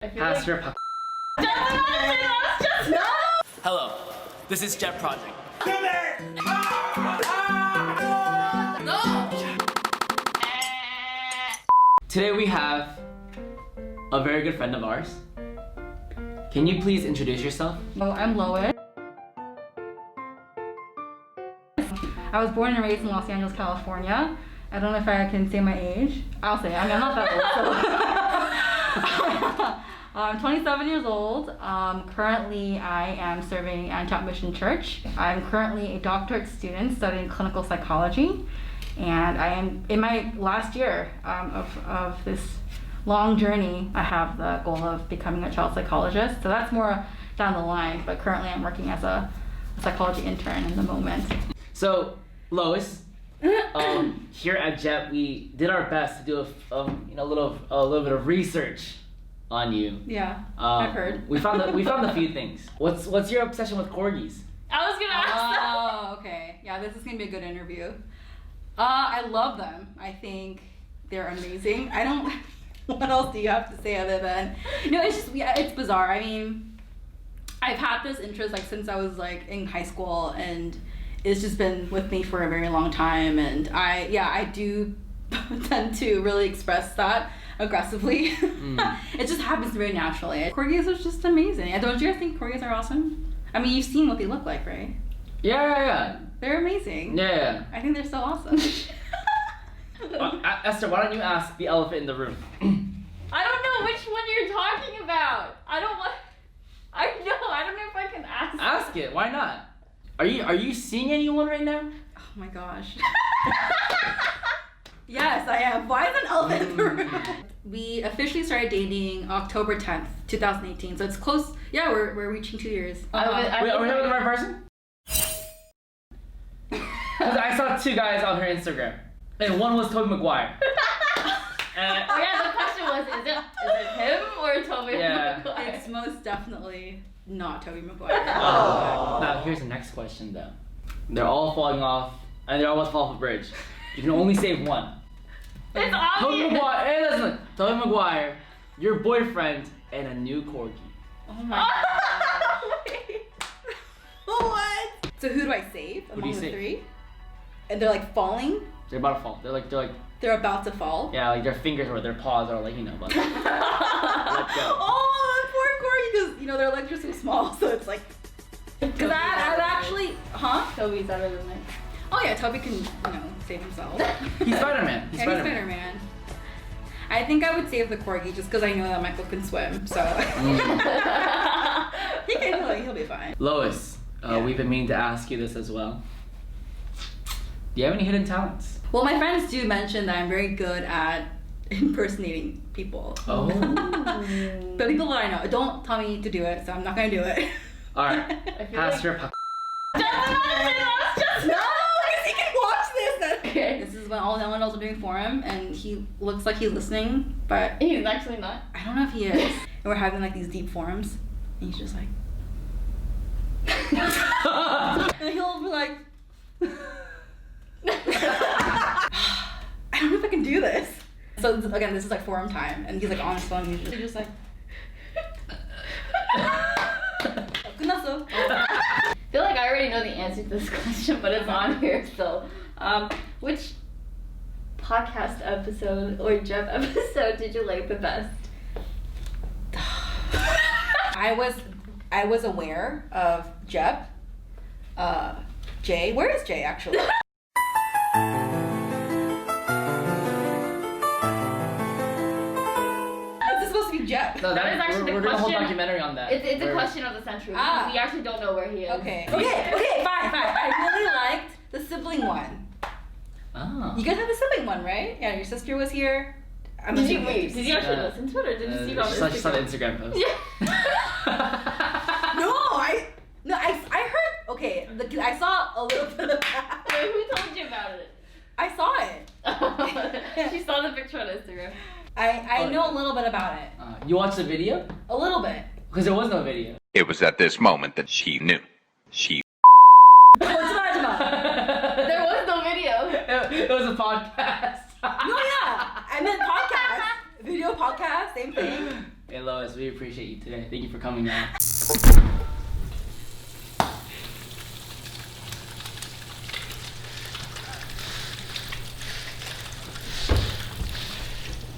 Pass your puck. Hello, this is Jet Project. Come here! Today we have a very good friend of ours. Can you please introduce yourself? Oh, I'm Lois. I was born and raised in Los Angeles, California. I don't know if I can say my age. I'll say it. I mean, I'm not that old. So. I'm 27 years old. Currently, I am serving Antioch Mission Church. I'm currently a doctorate student studying clinical psychology. And I am in my last year of this long journey. I have the goal of becoming a child psychologist. So that's more down the line. But currently, I'm working as a psychology intern in the moment. So, Lois, here at Jet, we did our best to do a little bit of research on you. Yeah, I've heard. We found a few things. What's your obsession with corgis? I was gonna ask that. Oh, okay. Yeah, this is gonna be a good interview. I love them. I think they're amazing. I don't. What else do you have to say other than? It's just it's bizarre. I mean, I've had this interest since I was in high school, and it's just been with me for a very long time. And I do tend to really express that aggressively. It just happens very naturally. Corgis are just amazing. Don't you guys think corgis are awesome? I mean, you've seen what they look like, right? Yeah. They're amazing. Yeah. I think they're so awesome. Esther, why don't you ask the elephant in the room? I don't know which one you're talking about. I don't know if I can ask. Ask it. Why not? Are you seeing anyone right now? Oh my gosh. Yes, I am. Why is an elephant in the room? We officially started dating October 10th, 2018. So it's close. Yeah, we're reaching 2 years. Wait, are we having the right person? Because I saw two guys on her Instagram, and one was Tobey Maguire. The question was, is it him or Tobey Maguire? It's most definitely not Tobey Maguire. Now here's the next question though. They're all falling off, and they're almost fall off a bridge. You can only save one. It's Tobey obvious. Maguire. Hey, listen. Tobey Maguire, your boyfriend, and a new corgi. Oh my god. What? So who do I save Who do among you the save? three? And they're falling? They're about to fall. They're like. They're about to fall? Yeah, their fingers or their paws are about to let go. Oh, poor corgi, because their legs are so small, so it's because I actually, Toby's better than me. Oh yeah, Toby can, save himself. He's Spider-Man. He's Spider-Man. I think I would save the corgi just because I know that Michael can swim, so he'll be fine. Lois, we've been meaning to ask you this as well. Do you have any hidden talents? Well, my friends do mention that I'm very good at impersonating people. Oh. But people that I know, don't tell me to do it, so I'm not gonna do it. All right. Pass your puck. No, because he can watch this. Okay. This is when all no one knows I'm doing for him, and he looks like he's listening, but He's actually not. I don't know if he is. And we're having these deep forums, and he's just and he'll be like, I don't know if I can do this. So again, this is forum time, and he's on his phone, and he's just 끝났어. I feel like I already know the answer to this question, but it's on here still. Which podcast episode or Jeff episode did you like the best? I was aware of Jeb. Jay. Where is Jay actually? This is supposed to be Jeb. No, That is actually we're the doing a whole question. documentary on that. It's a question of the century. Ah. We actually don't know where he is. Okay, fine. I really liked the sibling one. Oh. You guys had the sibling one, right? Yeah, your sister was here. Did you actually listen to it, or did you see it on Just on Instagram? Instagram post. Yeah. I heard. Okay, I saw a little bit of that. Wait, who told you about it? I saw it. She saw the picture on Instagram. I know a little bit about it. You watched the video? A little bit. Because there was no video. It was at this moment that she knew. She There There was no video. It was a podcast. No, yeah. I meant podcast. Video podcast, same thing. Yeah, and Lois, we appreciate you today. Thank you for coming on.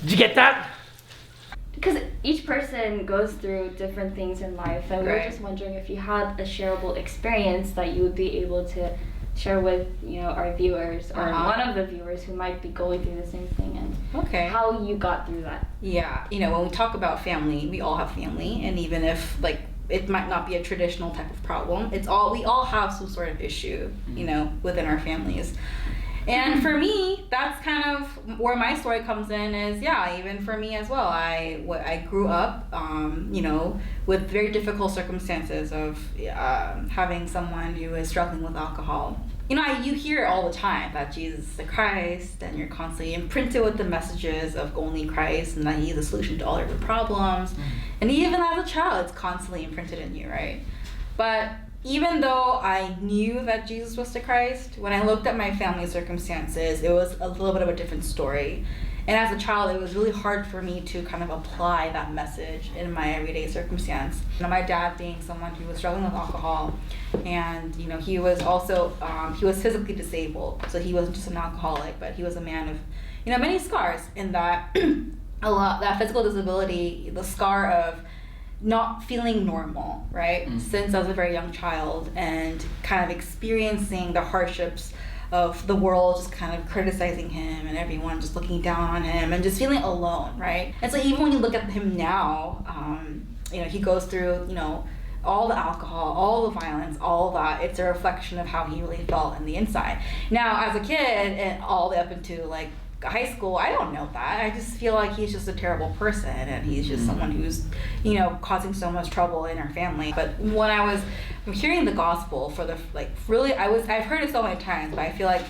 Did you get that? Because each person goes through different things in life, and we were Right. just wondering if you had a shareable experience that you would be able to share with, our viewers, or Uh-huh. one of the viewers who might be going through the same thing, and Okay. how you got through that. Yeah, when we talk about family, we all have family, and even if it might not be a traditional type of problem, we all have some sort of issue, within our families. And for me, that's kind of where my story comes in. Is even for me as well. I grew up, with very difficult circumstances of having someone who is struggling with alcohol. You hear it all the time that Jesus is the Christ, and you're constantly imprinted with the messages of only Christ, and that He's the solution to all your problems. And even as a child, it's constantly imprinted in you, right? But even though I knew that Jesus was the Christ, when I looked at my family circumstances, it was a little bit of a different story. And as a child, it was really hard for me to kind of apply that message in my everyday circumstance. My dad being someone who was struggling with alcohol, and he was also he was physically disabled, so he wasn't just an alcoholic, but he was a man of many scars. In that that physical disability, the scar of not feeling normal, right? Since I was a very young child, and kind of experiencing the hardships of the world just kind of criticizing him, and everyone just looking down on him, and just feeling alone, right? And so even when you look at him now, he goes through, all the alcohol, all the violence, all that. It's a reflection of how he really felt in the inside. Now, as a kid, and all the way up into high school, I don't know that. I just feel like he's just a terrible person, and he's just someone who's, causing so much trouble in our family. But when I was hearing the gospel for I've heard it so many times, but I feel like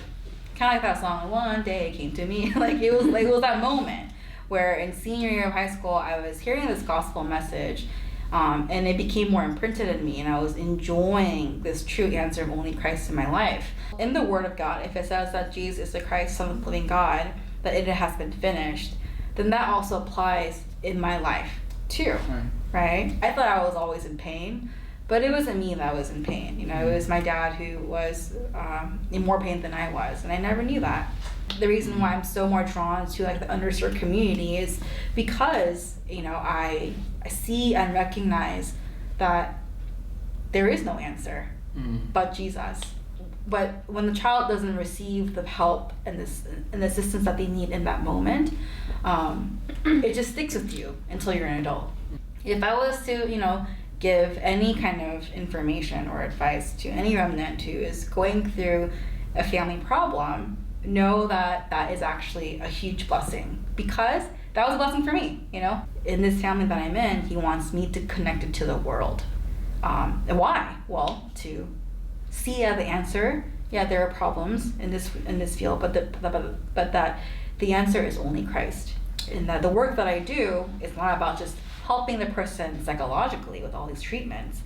kind of like that song, "One Day It Came to Me." It was that moment where in senior year of high school, I was hearing this gospel message, and it became more imprinted in me, and I was enjoying this true answer of only Christ in my life. In the Word of God, if it says that Jesus is the Christ, Son of the living God, that it has been finished, then that also applies in my life too, right? I thought I was always in pain, but it wasn't me that was in pain. It was my dad who was in more pain than I was, and I never knew that. The reason why I'm so more drawn to the underserved community is because I see and recognize that there is no answer but Jesus. But when the child doesn't receive the help and the assistance that they need in that moment, it just sticks with you until you're an adult. If I was to, give any kind of information or advice to any remnant who is going through a family problem, know that that is actually a huge blessing, because that was a blessing for me. In this family that I'm in, He wants me to connect it to the world. And why? Well, to see the answer. Yeah, there are problems in this field, but that the answer is only Christ. And that the work that I do is not about just helping the person psychologically with all these treatments,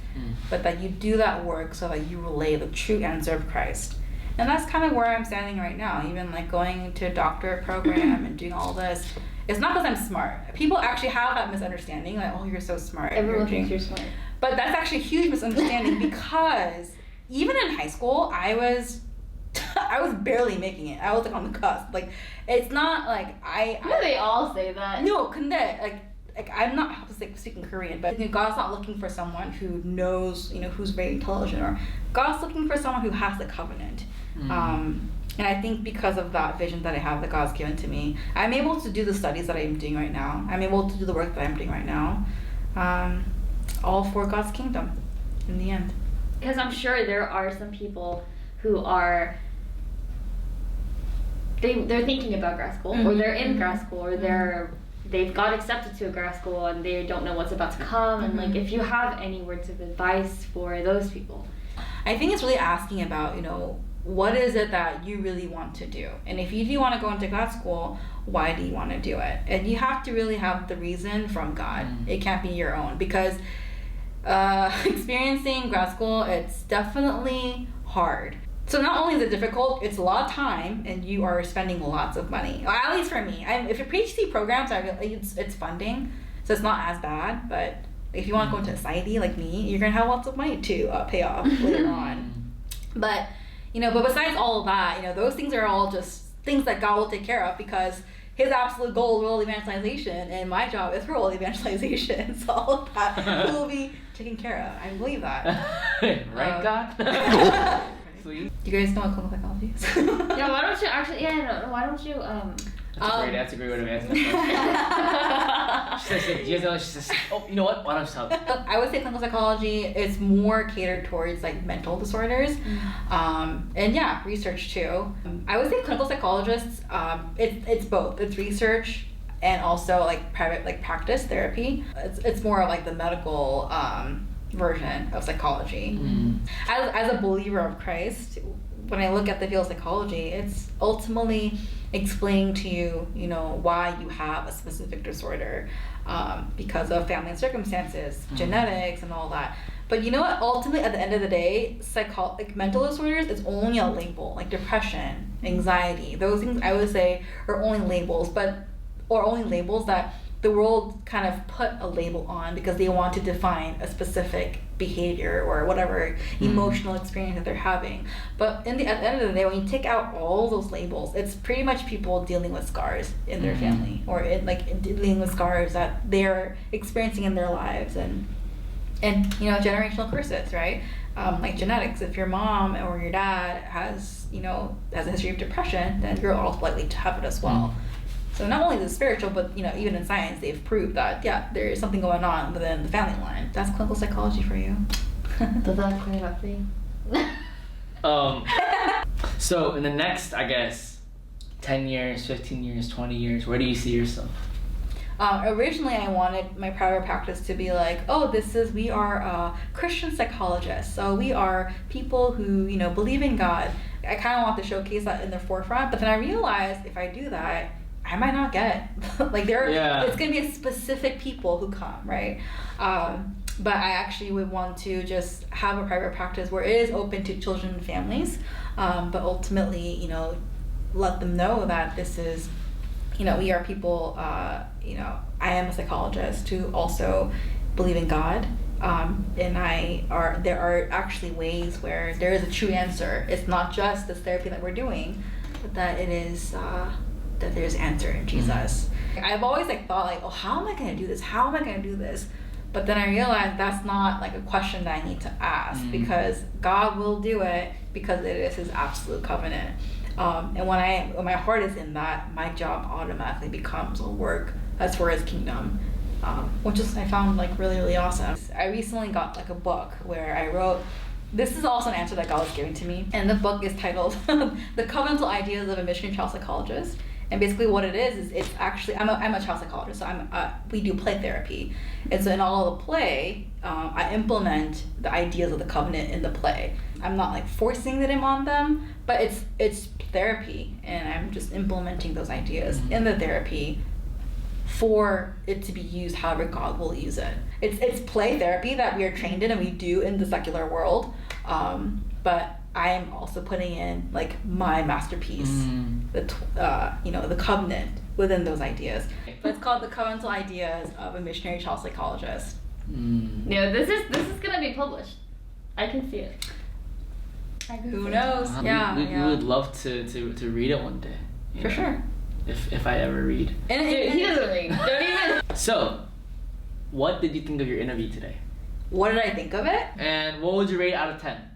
but that you do that work so that you relay the true answer of Christ. And that's kind of where I'm standing right now. Even going to a doctorate program and doing all this, it's not because I'm smart. People actually have that misunderstanding, oh, you're so smart. Everyone thinks you're smart. But that's actually a huge misunderstanding, because even in high school, I was barely making it. I was on the cusp. It's not They all say that. No, 근데 I'm not speaking Korean, but God's not looking for someone who knows, who's very intelligent, or God's looking for someone who has the covenant. And I think because of that vision that I have that God's given to me, I'm able to do the studies that I'm doing right now. I'm able to do the work that I'm doing right now, all for God's kingdom in the end. Because I'm sure there are some people who are they're thinking about grad school, or they're in grad school, or they've got accepted to a grad school and they don't know what's about to come. And if you have any words of advice for those people. I think it's really asking about, what is it that you really want to do? And if you do want to go into grad school, why do you want to do it? And you have to really have the reason from God. It can't be your own, because experiencing grad school, it's definitely hard. So not only is it difficult, it's a lot of time, and you are spending lots of money. Well, at least for me, if your PhD programs are, it's funding, so it's not as bad. But if you want to go into society like me, you're gonna have lots of money to pay off later on. But but besides all of that, those things are all just things that God will take care of, because his absolute goal is world evangelization, and my job is world evangelization. So all of that will be taken care of. I believe that. Right, God? Sweet. Do you guys know what clinical psychology is? Yeah, why don't you actually? Yeah, no, why don't you? That's a great way to answer that question. She said, she says, oh, you know what? Why don't you tell me? I would say clinical psychology is more catered towards like mental disorders, and yeah, research too. I would say clinical psychologists, it's both. It's research and also like private like practice therapy. It's more of like the medical version of psychology. As a believer of Christ, when I look at the field of psychology, it's ultimately explaining to you, why you have a specific disorder, because of family and circumstances, genetics, and all that. But you know what? Ultimately, at the end of the day, mental disorders is only a label. Like depression, anxiety, those things I would say are only labels, or only labels that the world kind of put a label on because they want to define a specific behavior or whatever emotional experience that they're having. But at the end of the day, when you take out all those labels, it's pretty much people dealing with scars in their family, or dealing with scars that they're experiencing in their lives, and generational curses, right? Like genetics. If your mom or your dad has a history of depression, then you're also likely to have it as well. So not only is it spiritual, but even in science, they've proved that there is something going on within the family line. That's clinical psychology for you. Does that clear it up for you? So in the next, I guess, 10 years, 15 years, 20 years, where do you see yourself? Originally, I wanted my private practice to be like, we are Christian psychologists. So we are people who, believe in God. I kind of want to showcase that in the forefront, but then I realized if I do that, I might not get it's gonna be a specific people who come, right? But I actually would want to just have a private practice where it is open to children and families, but ultimately, let them know that this is, we are people. I am a psychologist who also believe in God, and there are actually ways where there is a true answer. It's not just this therapy that we're doing, but that it is. That there's answer in Jesus. I've always thought how am I gonna do this? How am I gonna do this? But then I realized that's not a question that I need to ask, because God will do it because it is his absolute covenant. And when my heart is in that, my job automatically becomes a work that's for his kingdom, which is I found really, really awesome. I recently got a book where I wrote. This is also an answer that God was giving to me, and the book is titled "The Covenantal Ideas of a Missionary Child Psychologist." And basically what it is it's actually, I'm a child psychologist, so we do play therapy. And so in all of the play, I implement the ideas of the covenant in the play. I'm not forcing it on them, but it's therapy, and I'm just implementing those ideas in the therapy for it to be used however God will use it. It's play therapy that we are trained in and we do in the secular world, but I am also putting in my masterpiece, the covenant within those ideas. But it's called The Covenantal Ideas of a Missionary Child Psychologist. Yeah, this is gonna be published. I can see it. Who knows? We would love to read it one day. For sure. If I ever read. And he doesn't read. Don't even. So, what did you think of your interview today? What did I think of it? And what would you rate out of 10?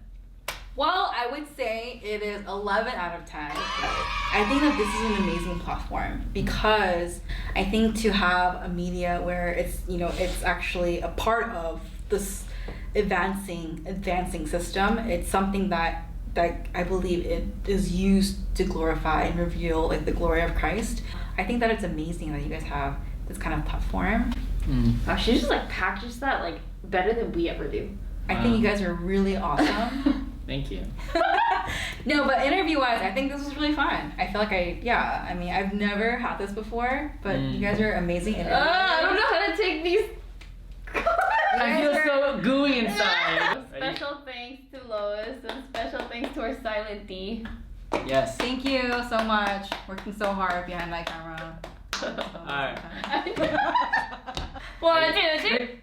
Well, I would say it is 11 out of 10. I think that this is an amazing platform because I think to have a media where it's actually a part of this advancing system, it's something that I believe it is used to glorify and reveal the glory of Christ. I think that it's amazing that you guys have this kind of platform. Gosh, she just packaged that better than we ever do. I think you guys are really awesome. Thank you. No, but interview-wise, I think this was really fun. I feel I've never had this before, but you guys are amazing interviewers. I don't know how to take these. I feel so gooey inside. Special thanks to Lois and special thanks to our silent D. Yes. Thank you so much. Working so hard behind that camera. Alright. 1, 2, 3.